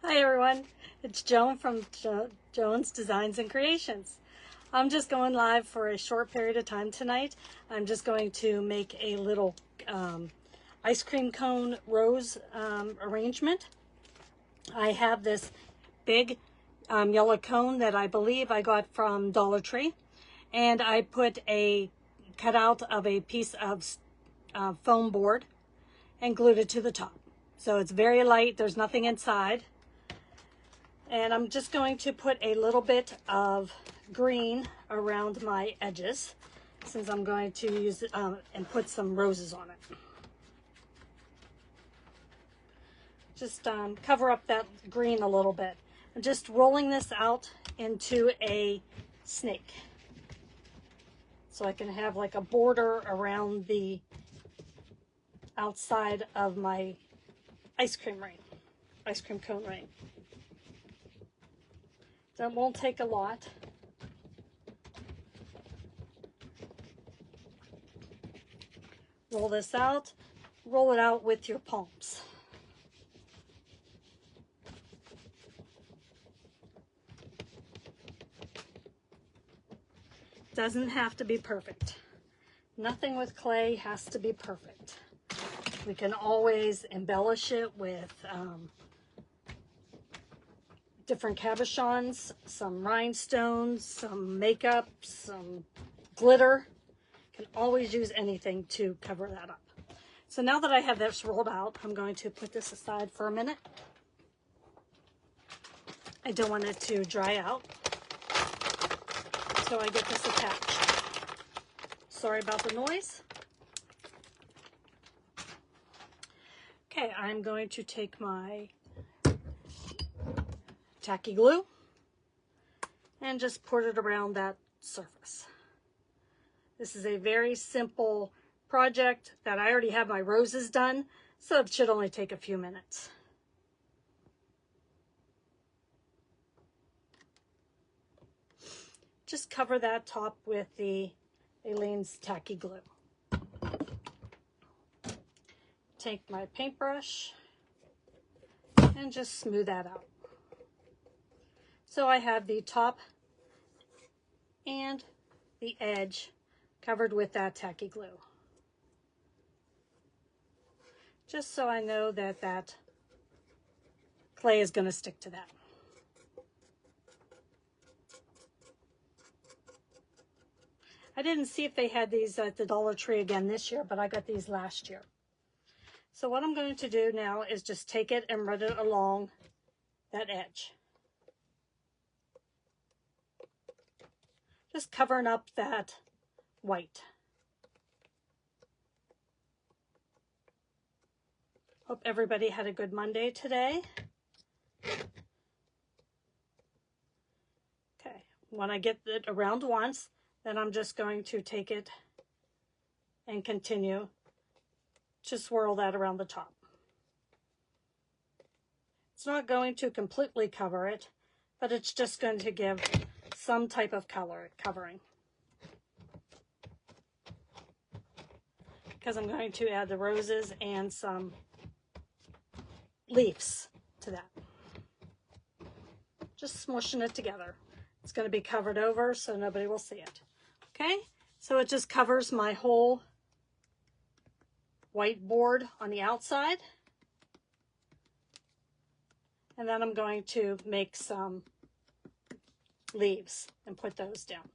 Hi everyone, it's Joan from Joan's Designs and Creations. I'm just going live for a short period of time tonight. I'm just going to make a little ice cream cone rose arrangement. I have this big yellow cone that I believe I got from Dollar Tree, and I put a cutout of a piece of foam board and glued it to the top. So it's very light, there's nothing inside. And I'm just going to put a little bit of green around my edges, since I'm going to use it and put some roses on it. Just cover up that green a little bit. I'm just rolling this out into a snake, so I can have like a border around the outside of my ice cream cone ring. That won't take a lot. Roll this out, roll it out with your palms. Doesn't have to be perfect. Nothing with clay has to be perfect. We can always embellish it with different cabochons, some rhinestones, some makeup, some glitter. Can always use anything to cover that up. So now that I have this rolled out, I'm going to put this aside for a minute. I don't want it to dry out, so I get this attached. Sorry about the noise. Okay, I'm going to take my tacky glue and just put it around that surface. This is a very simple project that I already have my roses done, so it should only take a few minutes. Just cover that top with the Aleene's tacky glue. Take my paintbrush and just smooth that out. So I have the top and the edge covered with that tacky glue. Just so I know that that clay is going to stick to that. I didn't see if they had these at the Dollar Tree again this year, but I got these last year. So what I'm going to do now is just take it and run it along that edge. Just covering up that white. Hope everybody had a good Monday today. Okay, when I get it around once, then I'm just going to take it and continue to swirl that around the top. It's not going to completely cover it, but it's just going to give some type of covering. Because I'm going to add the roses and some leaves to that. Just smushing it together. It's going to be covered over so nobody will see it. Okay, so it just covers my whole white board on the outside. And then I'm going to make some leaves and put those down.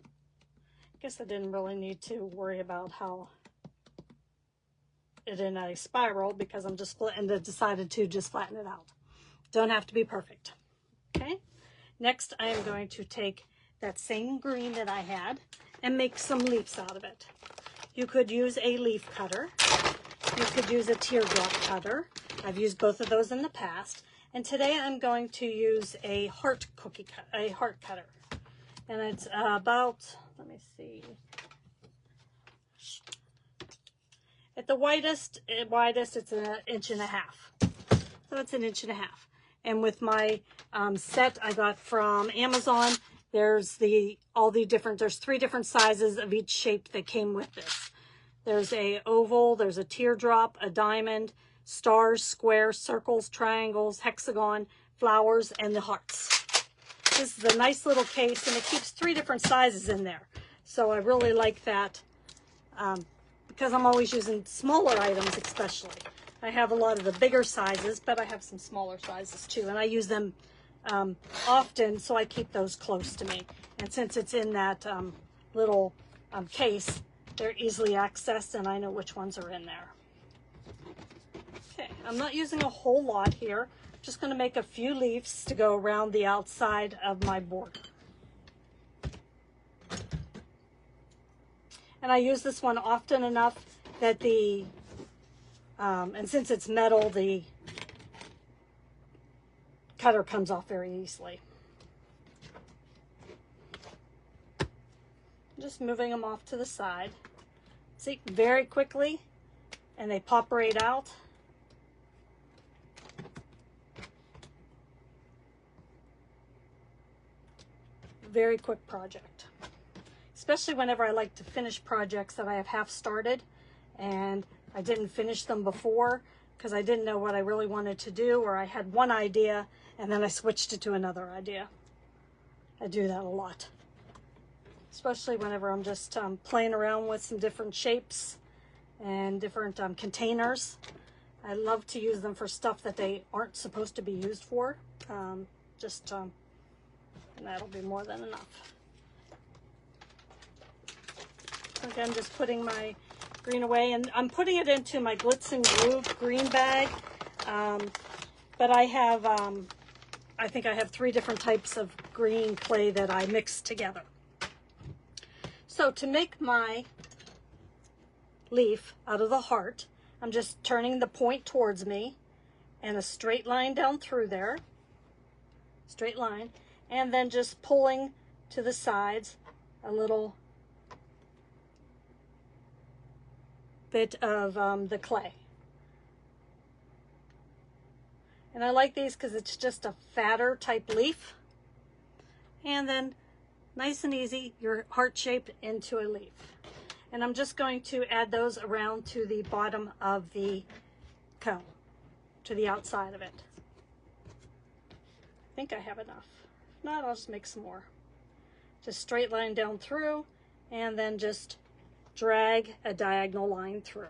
I guess I didn't really need to worry about how it in a spiral, because I'm just decided to just flatten it out. Don't have to be perfect. Okay, next I am going to take that same green that I had and make some leaves out of it. You could use a leaf cutter. You could use a teardrop cutter. I've used both of those in the past. And today I'm going to use a heart cutter. And it's about, let me see. At the widest it's an inch and a half. So it's an inch and a half. And with my set I got from Amazon, there's there's 3 different sizes of each shape that came with this. There's a oval, there's a teardrop, a diamond, stars, squares, circles, triangles, hexagon, flowers, and the hearts. This is a nice little case, and it keeps 3 different sizes in there. So I really like that because I'm always using smaller items especially. I have a lot of the bigger sizes, but I have some smaller sizes too, and I use them often, so I keep those close to me. And since it's in that little case, they're easily accessed, and I know which ones are in there. Okay, I'm not using a whole lot here. I'm just going to make a few leaves to go around the outside of my border. And I use this one often enough that and since it's metal, the cutter comes off very easily. Just moving them off to the side. See, very quickly, and they pop right out. Very quick project. Especially whenever I like to finish projects that I have half started and I didn't finish them before because I didn't know what I really wanted to do, or I had one idea and then I switched it to another idea. I do that a lot. Especially whenever I'm just playing around with some different shapes and different containers. I love to use them for stuff that they aren't supposed to be used for. And that'll be more than enough. Okay, I'm just putting my green away, and I'm putting it into my Glitz and Glue green bag. But I have, I think I have 3 different types of green clay that I mix together. So to make my leaf out of the heart, I'm just turning the point towards me and a straight line down through there, straight line, and then just pulling to the sides a little bit of the clay. And I like these because it's just a fatter type leaf. And then nice and easy, your heart shape into a leaf. And I'm just going to add those around to the bottom of the cone, to the outside of it. I think I have enough. If not, I'll just make some more. Just straight line down through, and then just drag a diagonal line through.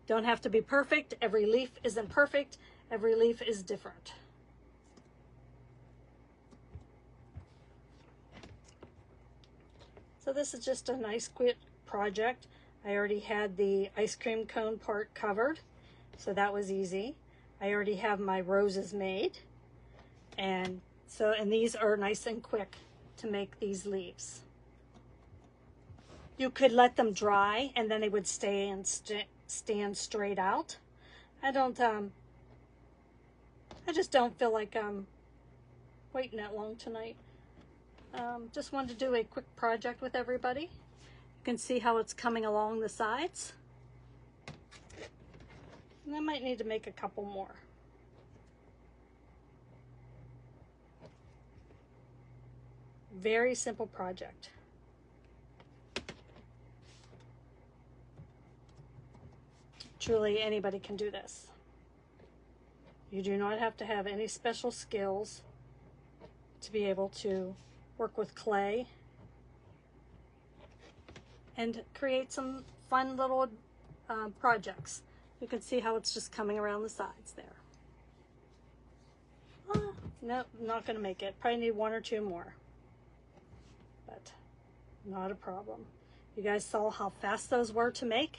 Don't have to be perfect. Every leaf isn't perfect. Every leaf is different. So this is just a nice quick project. I already had the ice cream cone part covered, so that was easy. I already have my roses made, and these are nice and quick to make these leaves. You could let them dry and then they would stay and stand straight out. I just don't feel like waiting that long tonight. Just wanted to do a quick project with everybody. You can see how it's coming along the sides. And I might need to make a couple more. Very simple project. Truly, anybody can do this. You do not have to have any special skills to be able to work with clay and create some fun little projects. You can see how it's just coming around the sides there. Nope, not going to make it. Probably need 1 or 2 more. But not a problem. You guys saw how fast those were to make?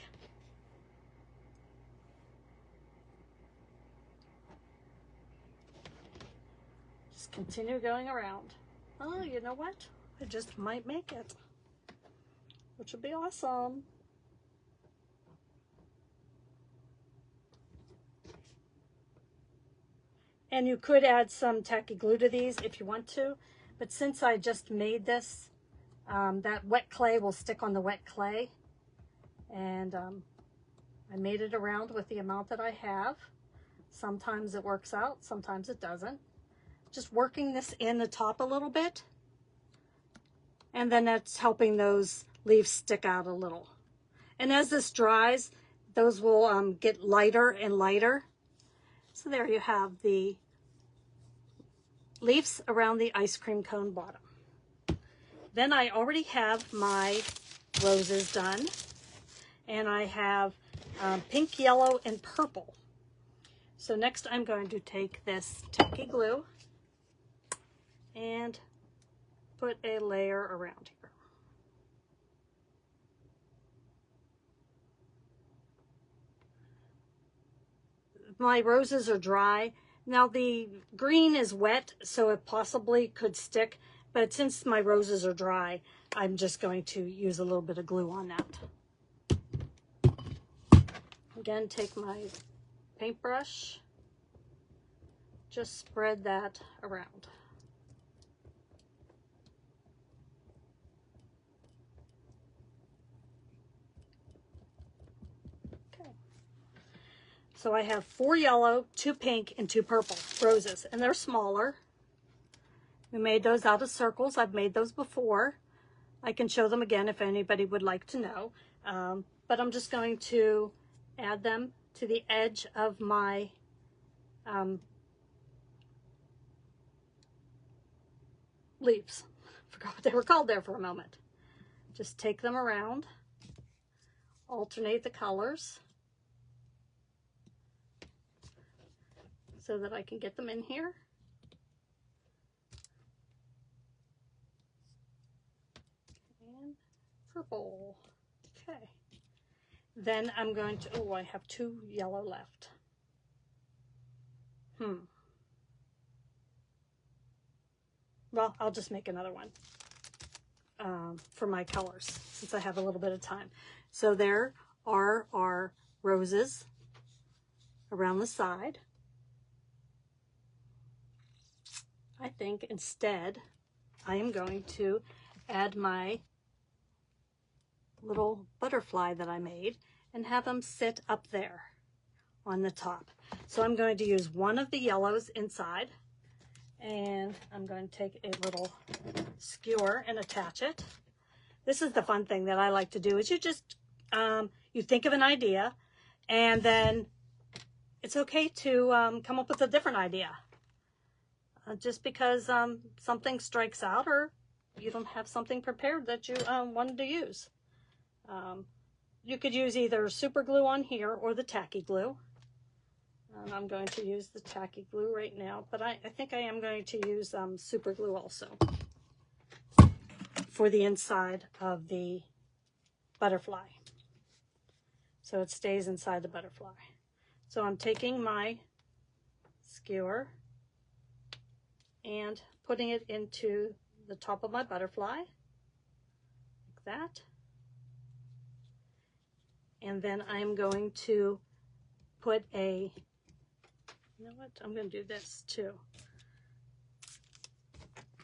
Just continue going around. Oh, you know what? I just might make it, which would be awesome. And you could add some tacky glue to these if you want to, but since I just made this, that wet clay will stick on the wet clay, and I made it around with the amount that I have. Sometimes it works out, sometimes it doesn't. Just working this in the top a little bit, and then that's helping those leaves stick out a little. And as this dries, those will get lighter and lighter. So there you have the leaves around the ice cream cone bottom. Then I already have my roses done, and I have pink, yellow, and purple. So next I'm going to take this tacky glue and put a layer around here. My roses are dry. Now the green is wet, so it possibly could stick, but since my roses are dry, I'm just going to use a little bit of glue on that. Again, take my paintbrush, just spread that around. Okay. So I have 4 yellow, 2 pink, and 2 purple roses, and they're smaller. We made those out of circles. I've made those before. I can show them again if anybody would like to know. But I'm just going to add them to the edge of my leaves. Forgot what they were called there for a moment. Just take them around, alternate the colors so that I can get them in here. And purple. Okay. Then I'm going to, oh, I have 2 yellow left. Well, I'll just make another one for my colors since I have a little bit of time. So there are our roses around the side. I think instead I am going to add my little butterfly that I made and have them sit up there on the top. So I'm going to use one of the yellows inside, and I'm going to take a little skewer and attach it. This is the fun thing that I like to do, is you just, you think of an idea, and then it's okay to come up with a different idea. Just because something strikes out or you don't have something prepared that you wanted to use. You could use either super glue on here or the tacky glue. I'm going to use the tacky glue right now, but I think I am going to use super glue also for the inside of the butterfly, so it stays inside the butterfly. So I'm taking my skewer and putting it into the top of my butterfly, like that. And then I'm going to put a, you know what, I'm going to do this too.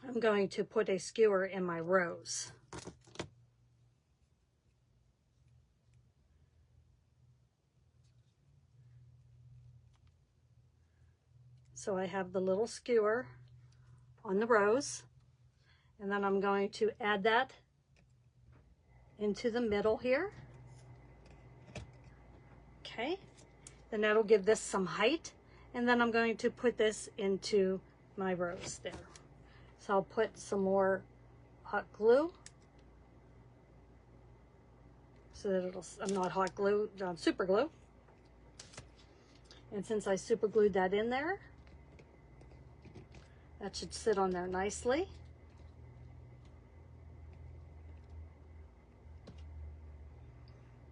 I'm going to put a skewer in my rose. So I have the little skewer on the rose, and then I'm going to add that into the middle here. Okay, then that'll give this some height, and then I'm going to put this into my rose there. So I'll put some more hot glue so that it'll, not hot glue, super glue. And since I super glued that in there, that should sit on there nicely.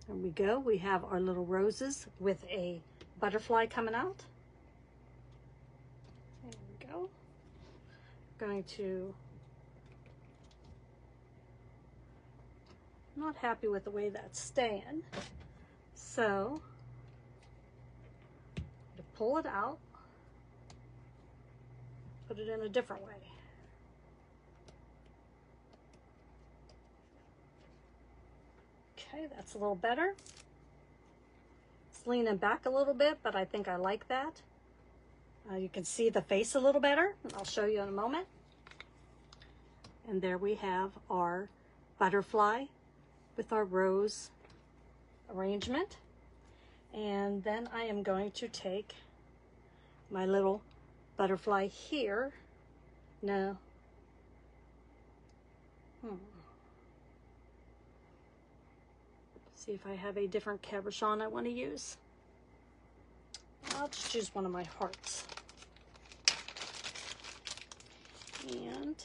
There we go. We have our little roses with a butterfly coming out. There we go. I'm going to, I'm not happy with the way that's staying, so to pull it out, put it in a different way. Okay, that's a little better. It's leaning back a little bit, but I think I like that. You can see the face a little better. I'll show you in a moment. And there we have our butterfly with our rose arrangement. And then I am going to take my little butterfly here. No. See if I have a different cabochon I want to use. I'll just use one of my hearts. And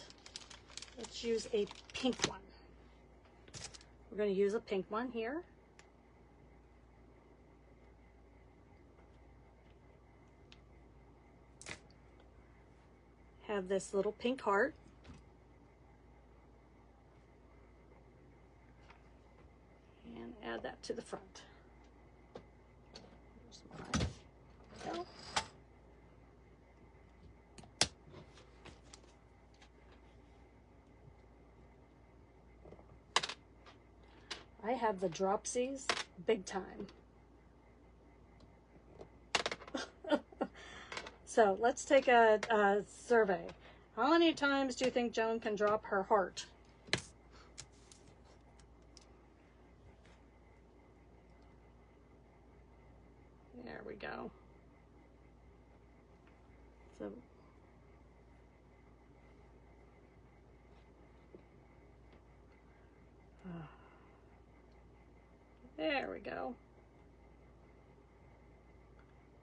let's use a pink one. We're going to use a pink one here. Have this little pink heart. And add that to the front. There we go. I have the dropsies big time. So let's take a survey. How many times do you think Joan can drop her heart? There we go. So there we go.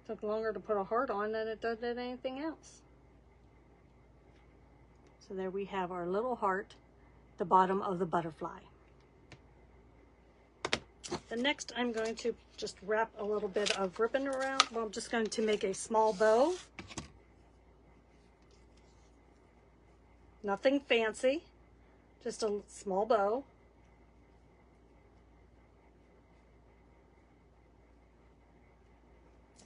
Took longer to put a heart on than it did anything else. So there we have our little heart, the bottom of the butterfly. The next I'm going to just wrap a little bit of ribbon around. Well, I'm just going to make a small bow. Nothing fancy, just a small bow.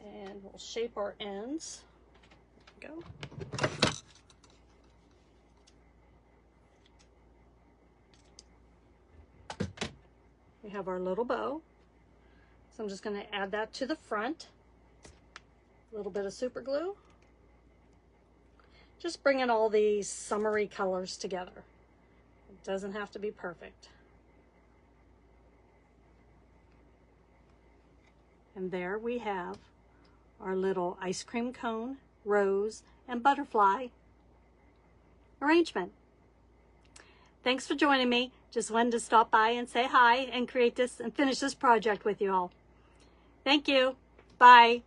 And we'll shape our ends. There we go. We have our little bow. So I'm just going to add that to the front. A little bit of super glue. Just bringing all these summery colors together. It doesn't have to be perfect. And there we have our little ice cream cone, rose, and butterfly arrangement. Thanks for joining me. Just wanted to stop by and say hi and create this and finish this project with you all. Thank you. Bye.